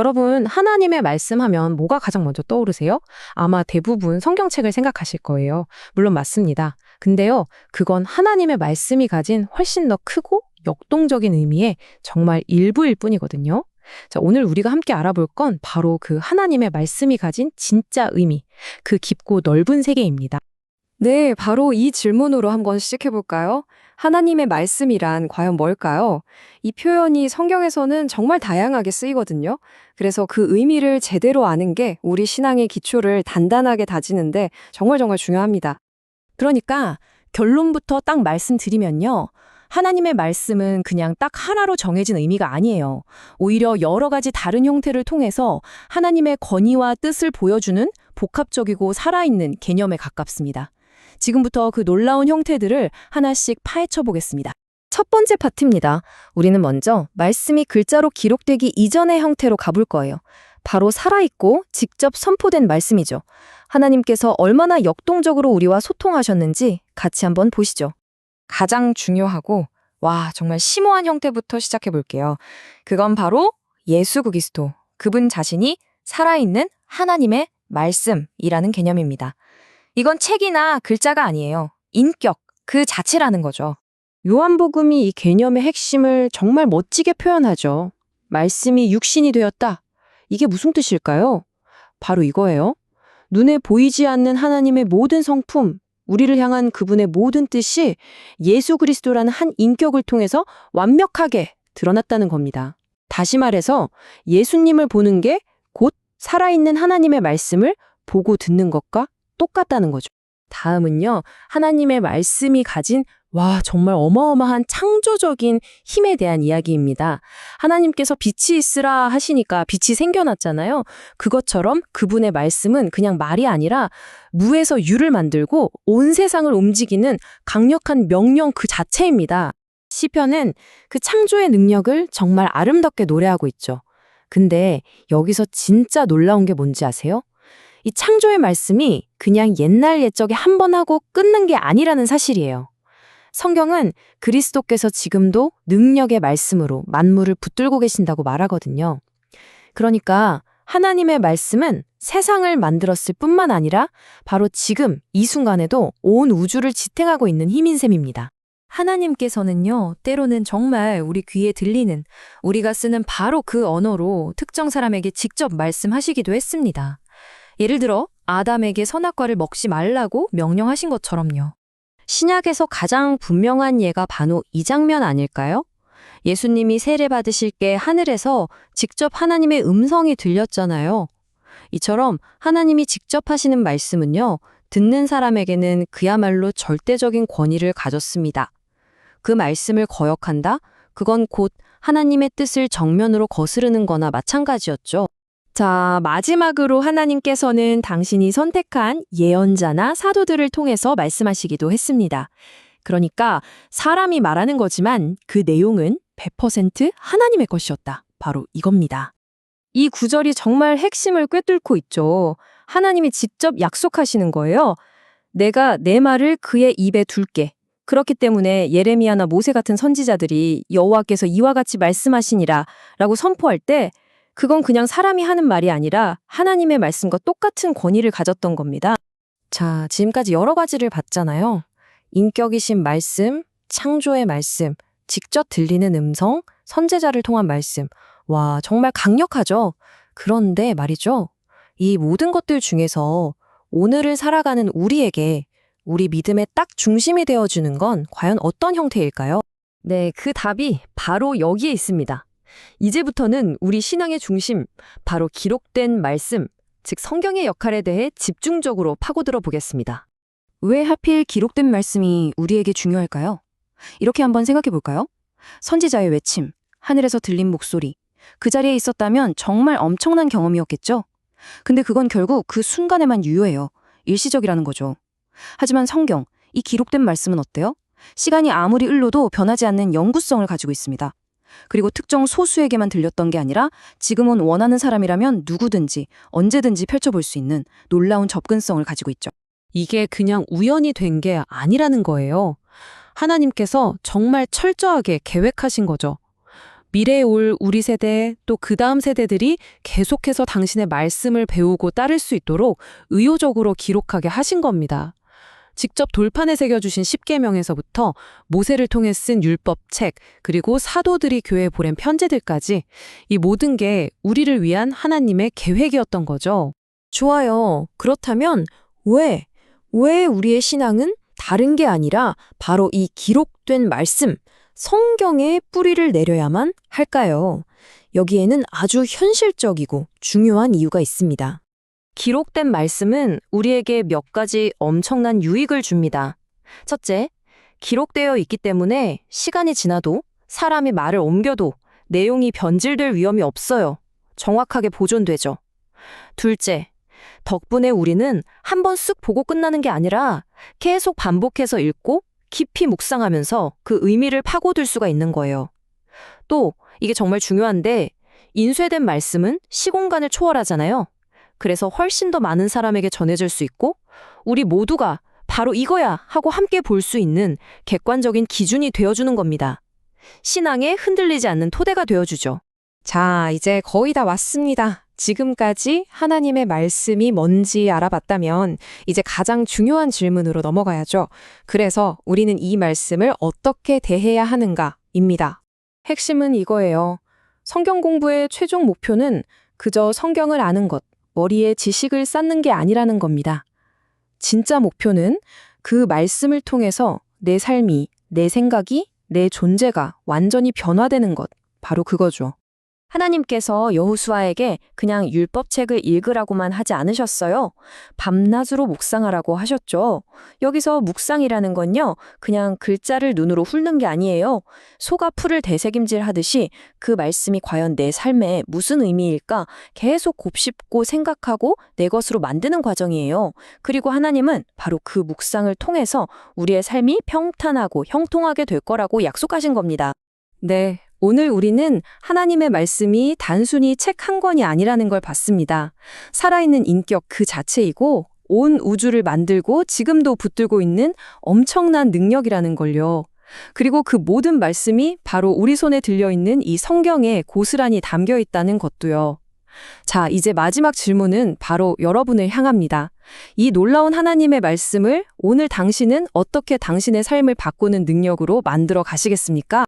여러분, 하나님의 말씀하면 뭐가 가장 먼저 떠오르세요? 아마 대부분 성경책을 생각하실 거예요. 물론 맞습니다. 근데요, 그건 하나님의 말씀이 가진 훨씬 더 크고 역동적인 의미의 정말 일부일 뿐이거든요. 자, 오늘 우리가 함께 알아볼 건 바로 그 하나님의 말씀이 가진 진짜 의미, 그 깊고 넓은 세계입니다. 네, 바로 이 질문으로 한번 시작해 볼까요? 하나님의 말씀이란 과연 뭘까요? 이 표현이 성경에서는 정말 다양하게 쓰이거든요. 그래서 그 의미를 제대로 아는 게 우리 신앙의 기초를 단단하게 다지는데 정말 중요합니다. 그러니까 결론부터 딱 말씀드리면요. 하나님의 말씀은 그냥 딱 하나로 정해진 의미가 아니에요. 오히려 여러 가지 다른 형태를 통해서 하나님의 권위와 뜻을 보여주는 복합적이고 살아있는 개념에 가깝습니다. 지금부터 그 놀라운 형태들을 하나씩 파헤쳐 보겠습니다. 첫 번째 파트입니다. 우리는 먼저 말씀이 글자로 기록되기 이전의 형태로 가볼 거예요. 바로 살아있고 직접 선포된 말씀이죠. 하나님께서 얼마나 역동적으로 우리와 소통하셨는지 같이 한번 보시죠. 가장 중요하고 정말 심오한 형태부터 시작해 볼게요. 그건 바로 예수 그리스도, 그분 자신이 살아있는 하나님의 말씀이라는 개념입니다. 이건 책이나 글자가 아니에요. 인격, 그 자체라는 거죠. 요한복음이 이 개념의 핵심을 정말 멋지게 표현하죠. 말씀이 육신이 되었다. 이게 무슨 뜻일까요? 바로 이거예요. 눈에 보이지 않는 하나님의 모든 성품, 우리를 향한 그분의 모든 뜻이 예수 그리스도라는 한 인격을 통해서 완벽하게 드러났다는 겁니다. 다시 말해서 예수님을 보는 게 곧 살아있는 하나님의 말씀을 보고 듣는 것과 똑같다는 거죠. 다음은요, 하나님의 말씀이 가진 정말 어마어마한 창조적인 힘에 대한 이야기입니다. 하나님께서 빛이 있으라 하시니까 빛이 생겨났잖아요. 그것처럼 그분의 말씀은 그냥 말이 아니라 무에서 유를 만들고 온 세상을 움직이는 강력한 명령 그 자체입니다. 시편은 그 창조의 능력을 정말 아름답게 노래하고 있죠. 근데 여기서 진짜 놀라운 게 뭔지 아세요? 이 창조의 말씀이 그냥 옛날 옛적에 한 번 하고 끝난 게 아니라는 사실이에요. 성경은 그리스도께서 지금도 능력의 말씀으로 만물을 붙들고 계신다고 말하거든요. 그러니까 하나님의 말씀은 세상을 만들었을 뿐만 아니라 바로 지금 이 순간에도 온 우주를 지탱하고 있는 힘인 셈입니다. 하나님께서는요, 때로는 정말 우리 귀에 들리는, 우리가 쓰는 바로 그 언어로 특정 사람에게 직접 말씀하시기도 했습니다. 예를 들어 아담에게 선악과를 먹지 말라고 명령하신 것처럼요. 신약에서 가장 분명한 예가 바로 이 장면 아닐까요? 예수님이 세례 받으실 때 하늘에서 직접 하나님의 음성이 들렸잖아요. 이처럼 하나님이 직접 하시는 말씀은요, 듣는 사람에게는 그야말로 절대적인 권위를 가졌습니다. 그 말씀을 거역한다? 그건 곧 하나님의 뜻을 정면으로 거스르는 거나 마찬가지였죠. 자, 마지막으로 하나님께서는 당신이 선택한 예언자나 사도들을 통해서 말씀하시기도 했습니다. 그러니까 사람이 말하는 거지만 그 내용은 100% 하나님의 것이었다. 바로 이겁니다. 이 구절이 정말 핵심을 꿰뚫고 있죠. 하나님이 직접 약속하시는 거예요. 내가 내 말을 그의 입에 둘게. 그렇기 때문에 예레미야나 모세 같은 선지자들이 여호와께서 이와 같이 말씀하시니라 라고 선포할 때 그건 그냥 사람이 하는 말이 아니라 하나님의 말씀과 똑같은 권위를 가졌던 겁니다. 자, 지금까지 여러 가지를 봤잖아요. 인격이신 말씀, 창조의 말씀, 직접 들리는 음성, 선제자를 통한 말씀. 정말 강력하죠? 그런데 말이죠. 이 모든 것들 중에서 오늘을 살아가는 우리에게 우리 믿음의 딱 중심이 되어주는 건 과연 어떤 형태일까요? 네, 그 답이 바로 여기에 있습니다. 이제부터는 우리 신앙의 중심, 바로 기록된 말씀, 즉 성경의 역할에 대해 집중적으로 파고들어 보겠습니다. 왜 하필 기록된 말씀이 우리에게 중요할까요? 이렇게 한번 생각해 볼까요? 선지자의 외침, 하늘에서 들린 목소리, 그 자리에 있었다면 정말 엄청난 경험이었겠죠? 근데 그건 결국 그 순간에만 유효해요. 일시적이라는 거죠. 하지만 성경, 이 기록된 말씀은 어때요? 시간이 아무리 흘러도 변하지 않는 영구성을 가지고 있습니다. 그리고 특정 소수에게만 들렸던 게 아니라 지금은 원하는 사람이라면 누구든지 언제든지 펼쳐볼 수 있는 놀라운 접근성을 가지고 있죠. 이게 그냥 우연이 된 게 아니라는 거예요. 하나님께서 정말 철저하게 계획하신 거죠. 미래에 올 우리 세대 또 그 다음 세대들이 계속해서 당신의 말씀을 배우고 따를 수 있도록 의욕적으로 기록하게 하신 겁니다. 직접 돌판에 새겨주신 십계명에서부터 모세를 통해 쓴 율법책, 그리고 사도들이 교회에 보낸 편지들까지 이 모든 게 우리를 위한 하나님의 계획이었던 거죠. 좋아요. 그렇다면 왜 우리의 신앙은 다른 게 아니라 바로 이 기록된 말씀, 성경에 뿌리를 내려야만 할까요? 여기에는 아주 현실적이고 중요한 이유가 있습니다. 기록된 말씀은 우리에게 몇 가지 엄청난 유익을 줍니다. 첫째, 기록되어 있기 때문에 시간이 지나도 사람이 말을 옮겨도 내용이 변질될 위험이 없어요. 정확하게 보존되죠. 둘째, 덕분에 우리는 한 번 쓱 보고 끝나는 게 아니라 계속 반복해서 읽고 깊이 묵상하면서 그 의미를 파고들 수가 있는 거예요. 또 이게 정말 중요한데 인쇄된 말씀은 시공간을 초월하잖아요. 그래서 훨씬 더 많은 사람에게 전해질 수 있고 우리 모두가 바로 이거야 하고 함께 볼 수 있는 객관적인 기준이 되어주는 겁니다. 신앙에 흔들리지 않는 토대가 되어주죠. 자, 이제 거의 다 왔습니다. 지금까지 하나님의 말씀이 뭔지 알아봤다면 이제 가장 중요한 질문으로 넘어가야죠. 그래서 우리는 이 말씀을 어떻게 대해야 하는가입니다. 핵심은 이거예요. 성경 공부의 최종 목표는 그저 성경을 아는 것, 머리에 지식을 쌓는 게 아니라는 겁니다. 진짜 목표는 그 말씀을 통해서 내 삶이, 내 생각이, 내 존재가 완전히 변화되는 것, 바로 그거죠. 하나님께서 여호수아에게 그냥 율법책을 읽으라고만 하지 않으셨어요. 밤낮으로 묵상하라고 하셨죠. 여기서 묵상이라는 건요, 그냥 글자를 눈으로 훑는 게 아니에요. 소가 풀을 되새김질 하듯이 그 말씀이 과연 내 삶에 무슨 의미일까 계속 곱씹고 생각하고 내 것으로 만드는 과정이에요. 그리고 하나님은 바로 그 묵상을 통해서 우리의 삶이 평탄하고 형통하게 될 거라고 약속하신 겁니다. 네, 오늘 우리는 하나님의 말씀이 단순히 책 한 권이 아니라는 걸 봤습니다. 살아있는 인격 그 자체이고 온 우주를 만들고 지금도 붙들고 있는 엄청난 능력이라는 걸요. 그리고 그 모든 말씀이 바로 우리 손에 들려있는 이 성경에 고스란히 담겨 있다는 것도요. 자, 이제 마지막 질문은 바로 여러분을 향합니다. 이 놀라운 하나님의 말씀을 오늘 당신은 어떻게 당신의 삶을 바꾸는 능력으로 만들어 가시겠습니까?